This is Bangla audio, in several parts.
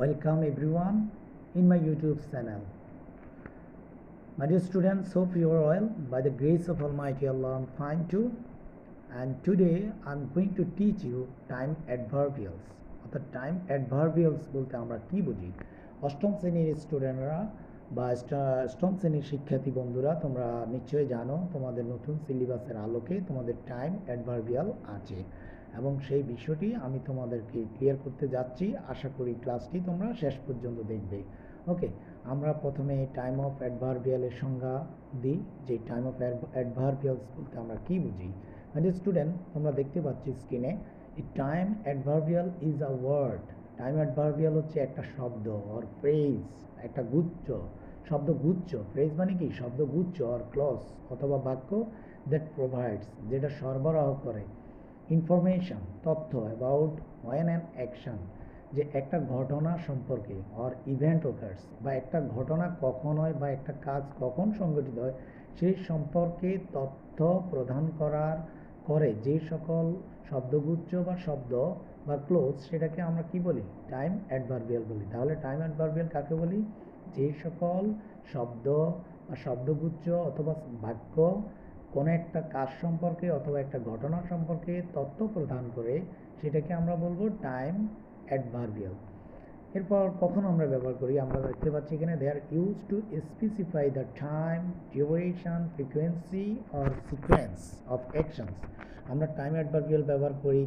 Welcome everyone in my YouTube channel. My dear students, hope you are well. By the grace of Almighty Allah, I'm fine too. And today I'm going to teach you time adverbials. অর্থাৎ টাইম অ্যাডভার্বিয়ালস বলতে আমরা কি বুঝি। অষ্টম শ্রেণীর স্টুডেন্টরা বা অষ্টম শ্রেণীর শিক্ষার্থী বন্ধুরা, তোমরা নিশ্চয়ই জানো তোমাদের নতুন সিলেবাসের আলোকে তোমাদের টাইম অ্যাডভার্বিয়াল আছে এবং সেই বিষয়টি আমি তোমাদেরকে ক্লিয়ার করতে যাচ্ছি। আশা করি ক্লাসটি তোমরা শেষ পর্যন্ত দেখবে। ওকে, আমরা প্রথমে টাইম অফ অ্যাডভার্বিয়ালের সংজ্ঞা দিই, যে টাইম অফ অ্যাডভার্বিয়ালস বলতে আমরা কি বুঝি। ডিয়ার স্টুডেন্ট, তোমরা দেখতে পাচ্ছ স্ক্রিনে, time adverbial is a word. Time adverbial হচ্ছে একটা শব্দ অর ফ্রেজ, একটা গুচ্ছ, শব্দগুচ্ছ। ফ্রেজ মানে কি? শব্দগুচ্ছ অর ক্লজ অথবা বাক্য দ্যাট প্রোভাইডস, যেটা সরবরাহ করে ইনফরমেশন, তথ্য অ্যাবাউট ওয়েন অ্যান অ্যাকশন, যে একটা ঘটনা সম্পর্কে, অর ইভেন্ট ওকার্স, বা একটা ঘটনা কখন হয় বা একটা কাজ কখন সংঘটিত হয় সেই সম্পর্কে তথ্য প্রদান করে যে সকল শব্দগুচ্ছ বা শব্দ বা ক্লোজ, সেটাকে আমরা কি বলি? টাইম অ্যাডভার্বিয়াল বলি। তাহলে টাইম অ্যাডভার্বিয়াল কাকে বলি? যে সকল শব্দ বা শব্দগুচ্ছ অথবা বাক্য কোনো একটা কাজ সম্পর্কে অথবা একটা ঘটনা সম্পর্কে তথ্য প্রদান করে, সেটাকে আমরা বলবো টাইম অ্যাডভার্বিয়াল। এরপর কখন আমরা ব্যবহার করি? আমরা দেখতে পাচ্ছি এখানে, they are use to specify the time, duration, frequency or sequence of actions. আমরা টাইম অ্যাডভার্বিয়াল ব্যবহার করি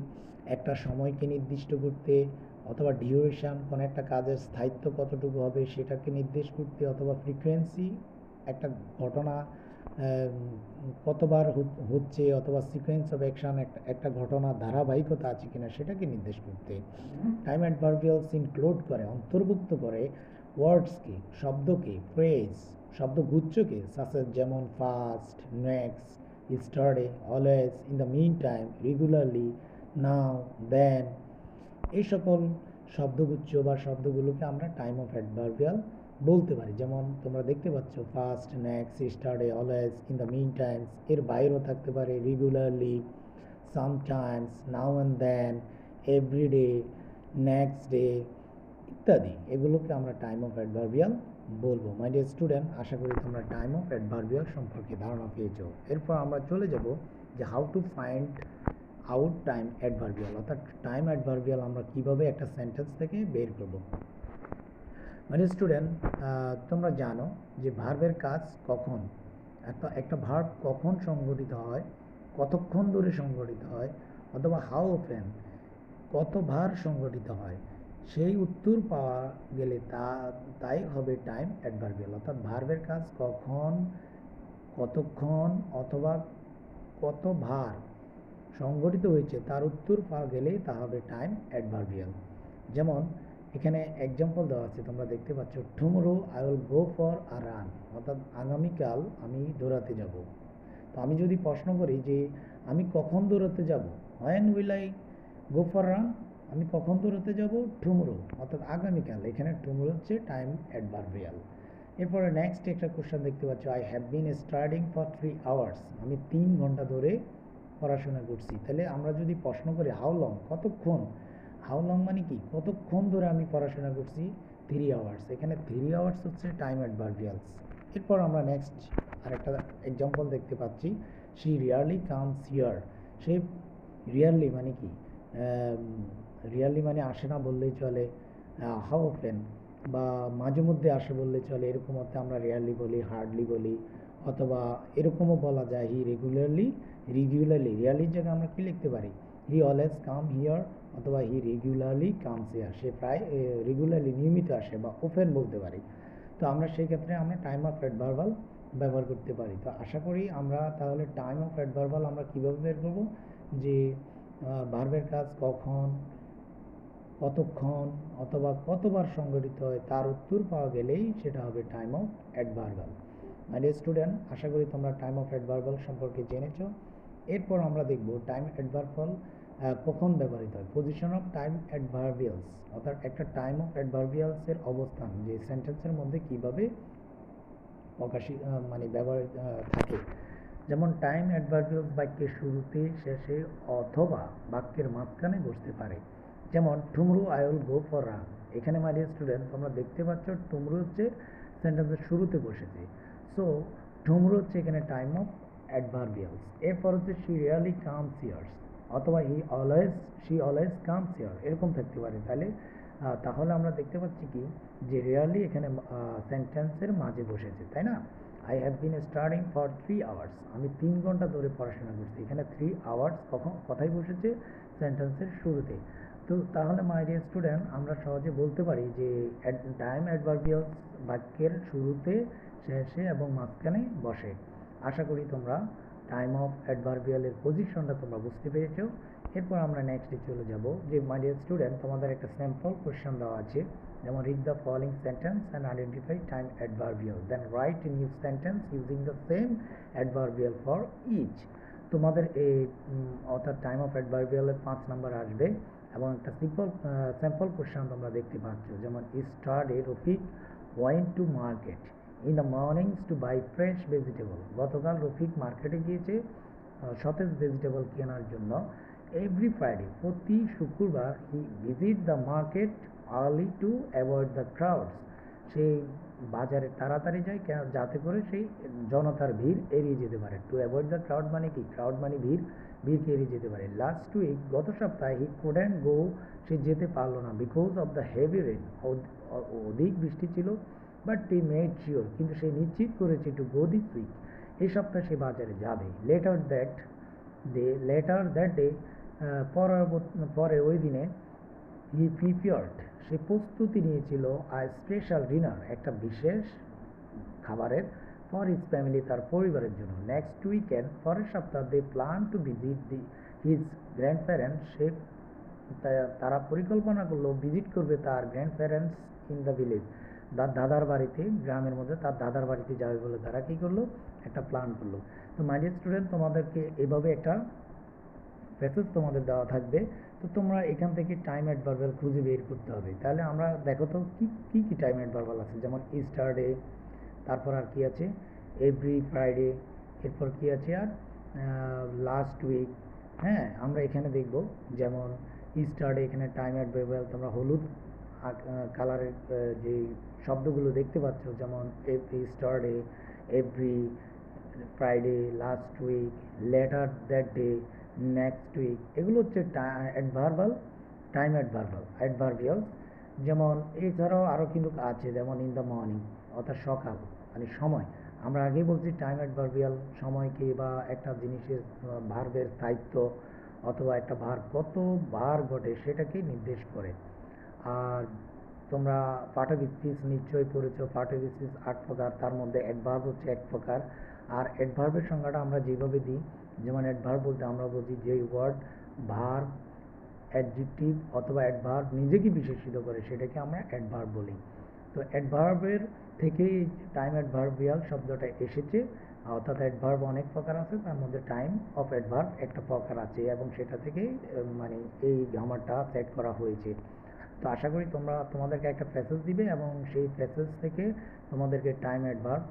একটা সময়কে নির্দিষ্ট করতে, অথবা ডিউরেশন, কোনো একটা কাজের স্থায়িত্ব কতটুকু হবে সেটাকে নির্দেশ করতে, অথবা ফ্রিকোয়েন্সি, একটা ঘটনা কতবার হচ্ছে, অথবা সিকোয়েন্স অফ অ্যাকশন, একটা ঘটনা ধারাবাহিকতা আছে কিনা সেটাকে নির্দেশ করতে। টাইম অ্যাডভার্বিয়ালস ইনক্লুড করে, অন্তর্ভুক্ত করে ওয়ার্ডসকে, শব্দকে, ফ্রেজ, শব্দগুচ্ছকে, সাসেস যেমন first, next, yesterday, always, in the meantime, regularly, now, then, এই সকল শব্দগুচ্ছ বা শব্দগুলোকে আমরা টাইম অফ অ্যাডভার্বিয়াল বলতে পারি। যেমন তোমরা দেখতে পাচ্ছ, first, next, yesterday, always, in the mean times, এর বাইরেও থাকতে পারে regularly, sometimes, now and then, everyday, next day ইত্যাদি। এগুলোকে আমরা টাইম অফ অ্যাডভার্বিয়াল বলবো। মাই ডিয়ার স্টুডেন্ট, আশা করি তোমরা টাইম অফ অ্যাডভার্বিয়াল সম্পর্কে ধারণা পেয়েছো। এরপর আমরা চলে যাব যে how to find out time adverbial, অর্থাৎ টাইম অ্যাডভার্বিয়াল আমরা কিভাবে একটা সেন্টেন্স থেকে বের করব। মানে স্টুডেন্ট, তোমরা জানো যে ভার্বের কাজ কখন, একটা ভার্ব কখন সংঘটিত হয়, কতক্ষণ ধরে সংঘটিত হয়, অথবা হাউ অফেন, কতবার সংঘটিত হয়, সেই উত্তর পাওয়া গেলে তাই হবে টাইম অ্যাডভার্বিয়াল। অর্থাৎ ভার্বের কাজ কখন, কতক্ষণ অথবা কতবার সংঘটিত হয়েছে তার উত্তর পাওয়া গেলেই তা হবে টাইম অ্যাডভার্বিয়াল। যেমন এখানে এক্সাম্পল দেওয়া আছে, তোমরা দেখতে পাচ্ছ, tomorrow I will go for a run, অর্থাৎ আগামীকাল আমি দৌড়াতে যাব। তো আমি যদি প্রশ্ন করি যে আমি কখন দৌড়াতে যাব, when will I go for run, আমি কখন দৌড়াতে যাব? টুমরো, অর্থাৎ আগামীকাল। এখানে টুমরো হচ্ছে টাইম অ্যাডভার্বিয়াল। এরপরে নেক্সট একটা কোশ্চেন দেখতে পাচ্ছ, I have been studying for 3 hours, আমি 3 ঘন্টা ধরে পড়াশোনা করছি। তাহলে আমরা যদি প্রশ্ন করি হাউ লং, কতক্ষণ, হাউ লং মানে কি? কতক্ষণ ধরে আমি পড়াশোনা করছি? 3 আওয়ার্স। এখানে 3 আওয়ার্স হচ্ছে টাইম অ্যাডভার্বিয়ালস। এরপর আমরা নেক্সট আরেকটা এক্সাম্পল দেখতে পাচ্ছি, she rarely comes here, say rarely মানে কি? রিয়ারলি মানে আসে না বললেই চলে, হাউ অফেন বা মাঝে মধ্যে আসে বললে চলে, এরকম অর্থে আমরা রিয়ারলি বলি, হার্ডলি বলি, অথবা এরকমও বলা যায় হি রেগুলারলি, রিয়ারলির জায়গায় আমরা কি লিখতে পারি? হি অলওয়েজ কাম হিয়ার, অথবা হি রেগুলারলি কামস হিয়ার, সে প্রায় রেগুলারলি নিয়মিত আসে, বা ওপেন বলতে পারি। তো আমরা সেই ক্ষেত্রে আমরা টাইম অফ অ্যাডভার্বাল ব্যবহার করতে পারি। তো আশা করি আমরা তাহলে টাইম অফ অ্যাডভার্বাল আমরা কীভাবে বের করব, যে ভার্বের কাজ কখন, কতক্ষণ অথবা কতবার সংঘটিত হয় তার উত্তর পাওয়া গেলেই সেটা হবে time of adverbial. My dear student, আশা করি তোমরা টাইম অফ অ্যাডভার্বাল সম্পর্কে জেনেছো। এরপর আমরা দেখব টাইম অ্যাডভার্বাল কখন ব্যবহৃত হয়, পজিশন অফ টাইম অ্যাডভার্বিয়ালস, অর্থাৎ একটা টাইম অফ অ্যাডভার্বিয়ালসের অবস্থান যে সেন্টেন্সের মধ্যে কীভাবে ব্যবহৃত থাকে। যেমন টাইম অ্যাডভার্বিয়ালস বাক্যের শুরুতে, শেষে অথবা বাক্যের মাঝখানে বসতে পারে। যেমন tomorrow I will go for run, এখানে মাই ডিয়ার স্টুডেন্ট তোমরা দেখতে পাচ্ছ টুমরো হচ্ছে সেন্টেন্সের শুরুতে বসেছে। সো টুমরো হচ্ছে এখানে টাইম অফ অ্যাডভার্বিয়ালস। এরপর হচ্ছে শি রিয়ালি কামস হিয়ার, অথবা শি অলওয়েজ কামস হিয়ার, এরকম থাকতে পারে। তাহলে আমরা দেখতে পাচ্ছি কি যে রিয়ালি এখানে সেন্টেন্সের মাঝে বসেছে, তাই না? I have been studying for 3 hours, আমি 3 ঘন্টা ধরে পড়াশোনা করছি। এখানে 3 আওয়ার্স কথাই বসেছে সেন্টেন্সের শুরুতে। তো তাহলে মাই ডিয়ার স্টুডেন্ট আমরা সহজে বলতে পারি যে টাইম অ্যাডভার্বিয়ালস বাক্যের শুরুতে, শেষে এবং মাঝখানে বসে। আশা করি তোমরা টাইম অফ অ্যাডভার্বিয়ালের পজিশনটা তোমরা বুঝতে পেরেছো। এরপর আমরা নেক্সটে চলে যাব যে মাই ডিয়ার স্টুডেন্ট তোমাদের একটা স্যাম্পল কোয়েশ্চেন দেওয়া আছে, যেমন read the following sentence and identify time adverbial, then write a new sentence using the same adverbial for each. তোমাদের এই অর্থাৎ টাইম অফ অ্যাডভার্বিয়ালের 5 নাম্বার আসবে এবং একটা স্যাম্পল কোয়েশ্চেন তোমরা দেখতে পাচ্ছ, যেমন yesterday Rafiq went to market in the mornings to buy fresh vegetable, গতকাল রফিক মার্কেটে গিয়েছে সতেজ ভেজিটেবল কেনার জন্য। এভরি ফ্রাইডে, প্রতি শুক্রবার, হি visit the market early to avoid the crowds, সেই বাজারে তাড়াতাড়ি যায় যাতে করে সেই জনতার ভিড় এড়িয়ে যেতে পারে। টু অ্যাভয়েড দ্য ক্রাউড মানে কি? ক্রাউড মানে ভিড়কে এড়িয়ে যেতে পারে। লাস্ট উইক, গত সপ্তাহে, হি কুডন্ট গো, সে যেতে পারলো না, because of the heavy rain, অধিক বৃষ্টি ছিল। বাট হি মেড শিওর, কিন্তু সে নিশ্চিত করেছে, টু গো দিস উইক, এই সপ্তাহে সে বাজারে যাবে। লেটার দ্যাট ডে, পরে ওই দিনে, হি প্রিপেয়ার্ড, সে প্রস্তুতি নিয়েছিল, স্পেশাল ডিনার, একটা বিশেষ খাবারের, ফর হিজ ফ্যামিলি, তার পরিবারের জন্য। নেক্সট উইকেন্ড, পরের সপ্তাহ, they plan to visit his grandparents, তারা পরিকল্পনা করলো ভিজিট করবে তার grandparents in the village, তার দাদার বাড়িতে, গ্রামের মধ্যে তার দাদার বাড়িতে যাবে বলে তারা কী করলো, একটা প্ল্যান করলো। তো মাই ডিয়ার স্টুডেন্ট তোমাদেরকে এভাবে একটা প্যাসেজ তোমাদের দেওয়া থাকবে। তো তোমরা এখান থেকে টাইম অ্যাডভার্বাল খুঁজে বের করতে হবে। তাহলে আমরা দেখো তো কি কি টাইম অ্যাডভার্বাল আছে, যেমন স্টারডে, তারপর আর কি আছে এভরি ফ্রাইডে, এরপর কি আছে আর লাস্ট উইক। হ্যাঁ, আমরা এখানে দেখব যেমন স্টারডে, এখানে টাইম অ্যাডভার্বাল তোমরা হলুদ কালারের যে শব্দগুলো দেখতে পাচ্ছ, যেমন every yesterday, every Friday, last week, later that day, next week, এগুলো হচ্ছে টাইম অ্যাডভার্বিয়ালস। যেমন এছাড়াও আরও কিন্তু আছে, যেমন ইন দ্য মর্নিং, অর্থাৎ সকাল মানে সময়। আমরা আগেই বলছি টাইম অ্যাডভার্বিয়াল সময়কে বা একটা জিনিসের ভার্বের স্থায়িত্ব অথবা একটা ভার্ব কতবার ঘটে সেটাকে নির্দেশ করে। আর তোমরা পাঠবিস্তিস নিশ্চয়ই পড়েছো, পাঠবিস্তিস 8 প্রকার, তার মধ্যে অ্যাডভার্ব হচ্ছে 1 প্রকার। আর অ্যাডভার্বের সংজ্ঞাটা আমরা যেভাবে দিই, যেমন অ্যাডভার্ব বলতে আমরা বুঝি যে ওয়ার্ড, ভার্ব, অ্যাডজেক্টিভ অথবা অ্যাডভার্ব নিজেকে বিশেষিত করে সেটাকে আমরা অ্যাডভার্ব বলি। তো অ্যাডভার্বের থেকেই টাইম অ্যাডভার্বিয়াল শব্দটা এসেছে, অর্থাৎ অ্যাডভার্ব অনেক প্রকার আছে, তার মধ্যে টাইম অফ অ্যাডভার্ব একটা প্রকার আছে এবং সেটা থেকেই মানে এই গ্রামারটা সেট করা হয়েছে। তো আশা করি তোমাদেরকে একটা প্যাসেজ দিবে এবং সেই প্যাসেজ থেকে তোমাদেরকে টাইম অ্যাডভার্ব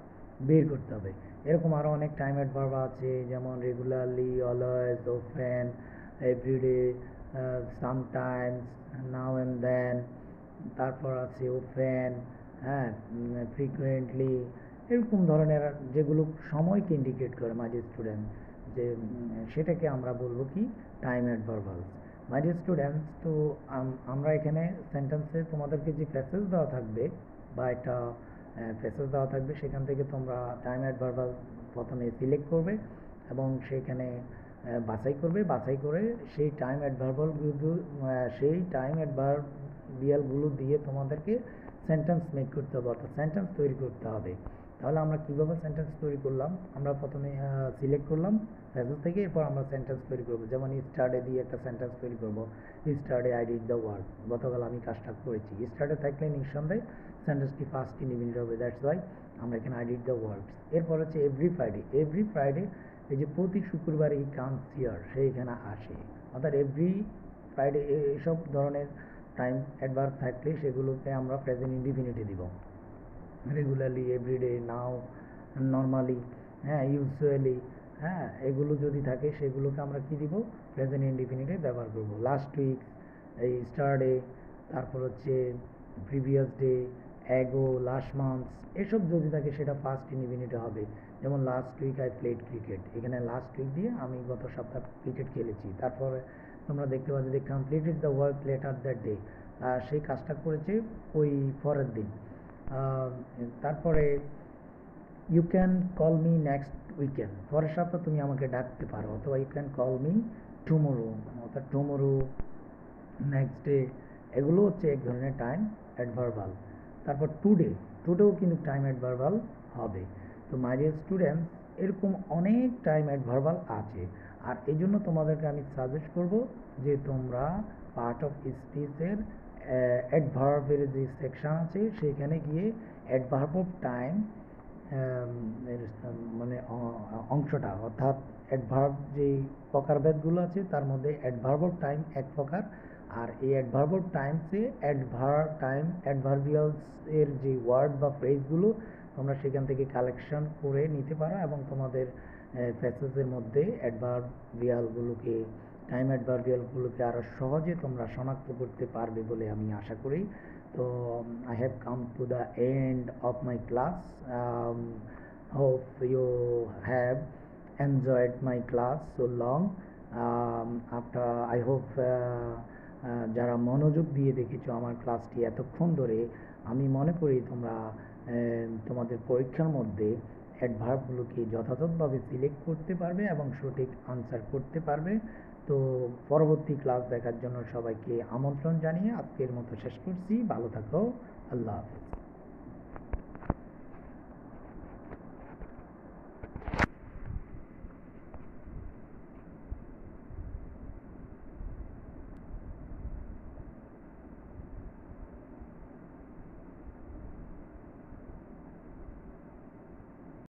বের করতে হবে। এরকম আরও অনেক টাইম অ্যাডভার্ব আছে, যেমন regularly, always, often, everyday, sometimes, now and then, তারপর আছে অফেন, হ্যাঁ, ফ্রিকুয়েন্টলি, এরকম ধরনের যেগুলো সময়কে ইন্ডিকেট করে মাই ডিয়ার স্টুডেন্ট, যে সেটাকে আমরা বলবো কি টাইম অ্যাডভার্বালস। মাই ডিয়ার স্টুডেন্টস, তো আমরা এখানে সেন্টেন্সে তোমাদেরকে যে প্যাসেজ দেওয়া থাকবে বা একটা প্যাসেজ দেওয়া থাকবে, সেখান থেকে তোমরা টাইম অ্যাডভার্বাল প্রথমে সিলেক্ট করবে এবং সেখানে বাছাই করে সেই টাইম অ্যাডভার্বিয়ালগুলো দিয়ে তোমাদেরকে সেন্টেন্স মেক করতে হবে, অর্থাৎ সেন্টেন্স তৈরি করতে হবে। তাহলে আমরা কীভাবে সেন্টেন্স তৈরি করলাম, আমরা প্রথমে সিলেক্ট করলাম প্যাসেজ থেকে, এরপর আমরা সেন্টেন্স তৈরি করবো। যেমন স্টারডে দিয়ে একটা সেন্টেন্স তৈরি করবো, স্টারডে আই ডিড দ্য ওয়ার্ক, গতকাল আমি কাজটা করেছি। স্টারডে থাকলে নিঃসন্দেহে সেন্টেন্সটি ফার্স্ট ইন্ডিপেন্ডেন্ট হবে, দ্যাটস ওয়াই আমরা এখানে আই ডিড দ্য ওয়ার্কস। এরপর হচ্ছে এভরি ফ্রাইডে, এই যে প্রতি শুক্রবার এই কামস হিয়ার, সে এখানে আসে, অর্থাৎ এভরি ফ্রাইডে, এইসব ধরনের টাইম অ্যাডভার্ব থাকলে সেগুলোকে আমরা প্রেজেন্ট ইনডিফিনিটে দিব। রেগুলারলি, এভরিডে, নাও, নর্মালি, হ্যাঁ, ইউজুয়ালি, হ্যাঁ, এগুলো যদি থাকে সেগুলোকে আমরা কি দিব, প্রেজেন্ট ইনডিফিনিটে ব্যবহার করব। লাস্ট উইক, এই স্টারডে, তারপর হচ্ছে previous day, ago, last months, এসব যদি থাকে সেটা ফার্স্ট ইনডিফিনিটে হবে। যেমন last week I played cricket, এখানে লাস্ট উইক দিয়ে আমি গত সপ্তাহ ক্রিকেট খেলেছি। তারপরে তোমরা দেখতে পাচ্ছ যে completed the work later that day, সেই কাজটা করেছে ওই পরের দিন। তারপরে you can call me next weekend, পরের সপ্তাহ তুমি আমাকে ডাকতে পারো, অথবা you can call me tomorrow, অর্থাৎ টুমোরো, নেক্সট ডে, এগুলো হচ্ছে এক ধরনের টাইম অ্যাডভার্বাল। তারপর টুডে, টুডেও কিন্তু টাইম অ্যাডভার্বাল হবে। তো মাই ডিয়ার স্টুডেন্টস, এরকম অনেক টাইম অ্যাডভার্বাল আছে। আর এই জন্য তোমাদেরকে আমি সাজেস্ট করব যে তোমরা পার্ট অফ স্পিচের অ্যাডভার্বের যে সেকশন আছে সেইখানে গিয়ে অ্যাডভার্ব অফ টাইম মানে অংশটা, অর্থাৎ অ্যাডভার্ব যেই প্রকারভেদগুলো আছে তার মধ্যে অ্যাডভার্ব অফ টাইম এক প্রকার। আর এই অ্যাডভার্ব অফ টাইমসে অ্যাডভার্বিয়ালস এর যে ওয়ার্ড বা ফ্রেজগুলো তোমরা সেখান থেকে কালেকশন করে নিতে পারো, এবং তোমাদের প্যাসেজের মধ্যে অ্যাডভার্বিয়ালগুলোকে, টাইম অ্যাডভার্বিয়ালগুলোকে আরও সহজে তোমরা শনাক্ত করতে পারবে বলে আমি আশা করি। তো I have come to the end of my class. Hope you have enjoyed my class so long. After I hope যারা মনোযোগ দিয়ে দেখেছো আমার ক্লাসটি এতক্ষণ ধরে, আমি মনে করি তোমরা তোমাদের পরীক্ষার মধ্যে অ্যাডভার্বগুলোকে যথাযথভাবে সিলেক্ট করতে পারবে এবং সঠিক আনসার করতে পারবে। তো পরবর্তী ক্লাস দেখার জন্য সবাইকে আমন্ত্রণ জানিয়ে আজকের মতো শেষ করছি। ভালো থাকো, আল্লাহ হাফেজ।